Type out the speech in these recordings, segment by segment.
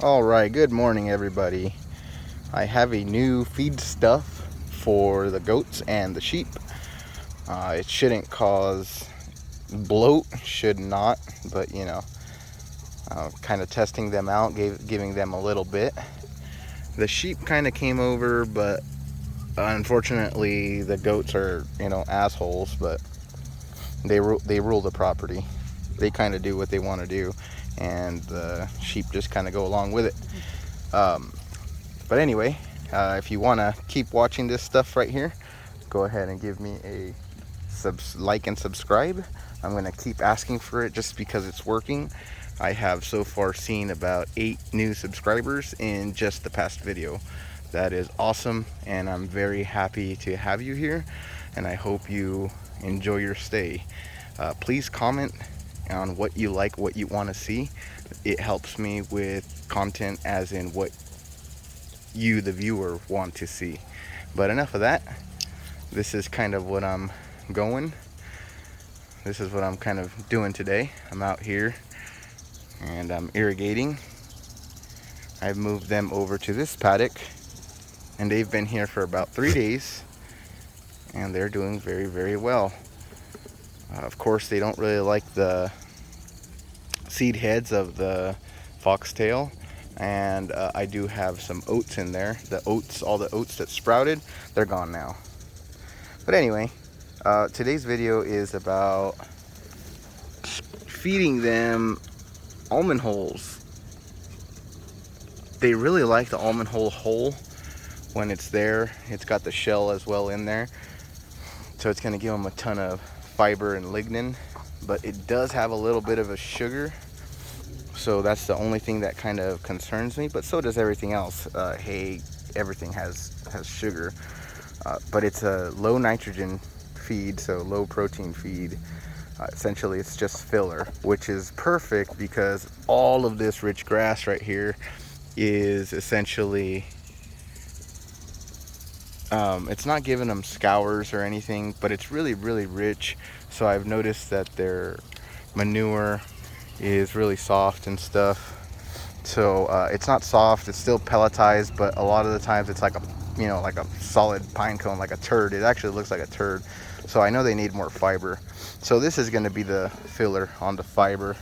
Alright, good morning everybody. I have a new feed stuff for the goats and the sheep. It shouldn't cause bloat, should not, but kind of testing them out, giving them a little bit. The sheep kind of came over, but unfortunately the goats are, assholes, but they rule the property. They kind of do what they want to do, and the sheep just kind of go along with it. But anyway, if you want to keep watching this stuff right here, go ahead and give me a like and subscribe. I'm going to keep asking for it just because it's working. I have so far seen about 8 new subscribers in just the past video. That is awesome, and I'm very happy to have you here, and I hope you enjoy your stay. Please comment on what you like, what you want to see. It helps me with content, as in what you, the viewer, want to see. But enough of that. This is kind of what I'm going. This is what I'm kind of doing today. I'm out here and I'm irrigating. I've moved them over to this paddock, and they've been here for about 3 days, and they're doing very, very well. Of course, they don't really like the seed heads of the foxtail, and I do have some oats in there. All the oats that sprouted, they're gone now. But anyway, today's video is about feeding them almond holes. They really like the almond hole when it's there. It's got the shell as well in there, so it's going to give them a ton of fiber and lignin, but it does have a little bit of a sugar, so that's the only thing that kind of concerns me. But so does everything else. Hay, everything has sugar, but it's a low nitrogen feed, so low protein feed. Essentially it's just filler, which is perfect because all of this rich grass right here is essentially it's not giving them scours or anything, but it's really, really rich. So I've noticed that their manure is really soft and stuff. So it's not soft, it's still pelletized, but a lot of the times it's like like a solid pine cone, like a turd. It actually looks like a turd. So I know they need more fiber. So this is going to be the filler on the fiber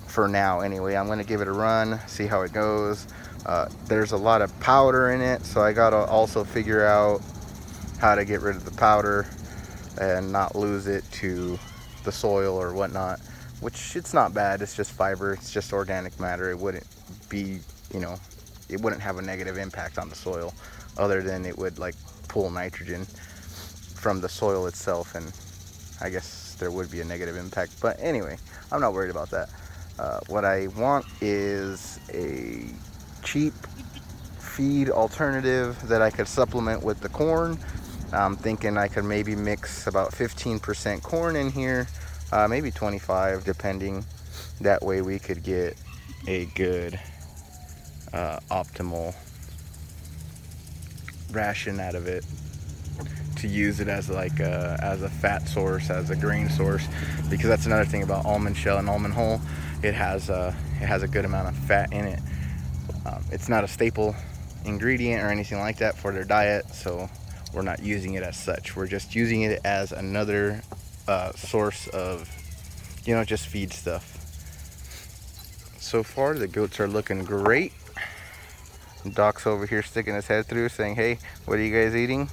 for now. Anyway, I'm going to give it a run, see how it goes. There's a lot of powder in it, so I got to also figure out how to get rid of the powder and not lose it to the soil or whatnot, which it's not bad. It's just fiber, it's just organic matter. It wouldn't be, it wouldn't have a negative impact on the soil, other than it would like pull nitrogen from the soil itself, and I guess there would be a negative impact. But anyway, I'm not worried about that. What I want is a cheap feed alternative that I could supplement with the corn. I'm thinking I could maybe mix about 15% corn in here, maybe 25 depending. That way we could get a good optimal ration out of it, to use it as like as a fat source, as a grain source, because that's another thing about almond shell and almond hull. It has a good amount of fat in it. It's not a staple ingredient or anything like that for their diet, so we're not using it as such. We're just using it as another source of, just feed stuff. So far the goats are looking great. Doc's over here sticking his head through saying, hey, what are you guys eating?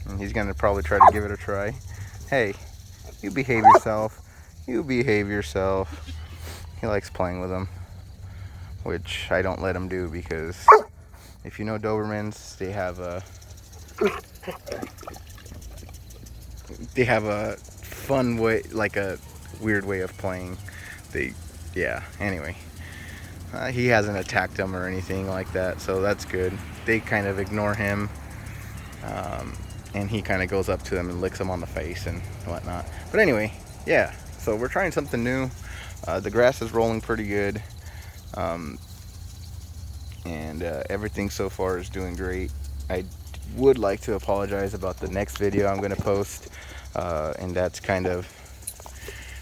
And he's gonna probably try to give it a try. Hey, you behave yourself. You behave yourself. He likes playing with them, which I don't let him do, because if you know Dobermans, they have a fun way, like a weird way of playing. Anyway, he hasn't attacked them or anything like that, so that's good. They kind of ignore him, and he kind of goes up to them and licks them on the face and whatnot. But anyway, yeah, so we're trying something new. The grass is rolling pretty good, and everything so far is doing great. I would like to apologize about the next video I'm going to post, and that's kind of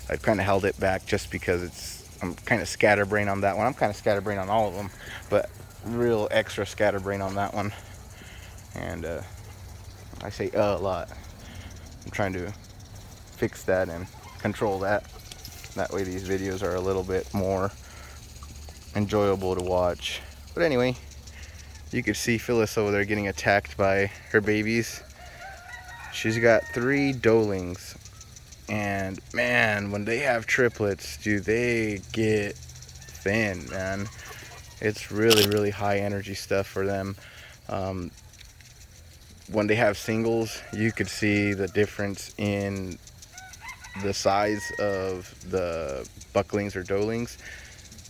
I've kind of held it back just because I'm kind of scatterbrained on that one. I'm kind of scatterbrained on all of them, but real extra scatterbrained on that one. And I say a lot. I'm trying to fix that and control that. That way these videos are a little bit more enjoyable to watch. But anyway, you can see Phyllis over there getting attacked by her babies. She's got 3 doelings, and man, when they have triplets, dude, they get thin, man. It's really high energy stuff for them. When they have singles, you could see the difference in the size of the bucklings or doelings.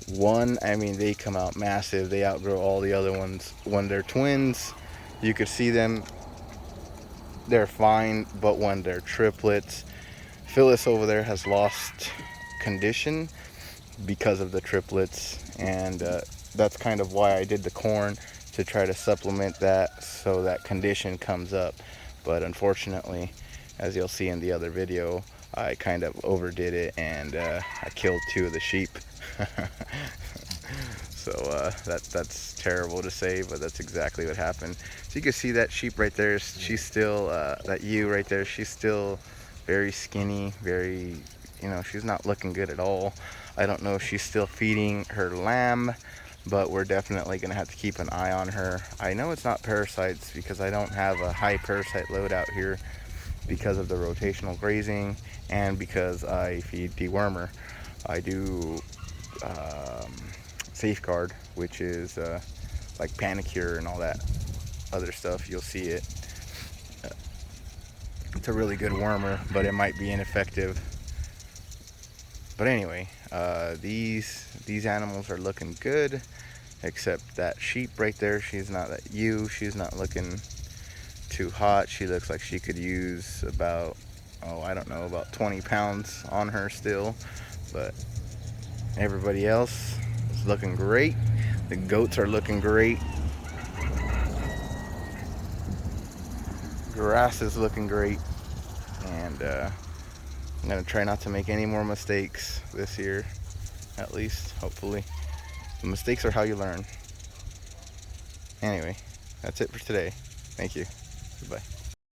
One, I mean, they come out massive. They outgrow all the other ones. When they're twins, you could see them, they're fine, but when they're triplets, Phyllis over there has lost condition because of the triplets, and that's kind of why I did the corn, to try to supplement that so that condition comes up. But unfortunately, as you'll see in the other video, I kind of overdid it, and I killed 2 of the sheep. So that's terrible to say, but that's exactly what happened. So you can see that sheep right there, she's still, that ewe right there, she's still very skinny, very, you know, she's not looking good at all. I don't know if she's still feeding her lamb, but we're definitely going to have to keep an eye on her. I know it's not parasites because I don't have a high parasite load out here because of the rotational grazing and because I feed dewormer. I do Safeguard, which is like Panicure and all that other stuff. You'll see it. It's a really good wormer, but it might be ineffective. But anyway, these animals are looking good, except that sheep right there. She's not, that ewe, she's not looking too hot. She looks like she could use about, oh, I don't know, about 20 pounds on her still. But everybody else is looking great. The goats are looking great. Grass is looking great. And I'm going to try not to make any more mistakes this year, at least, hopefully. The mistakes are how you learn. Anyway, that's it for today. Thank you. Goodbye.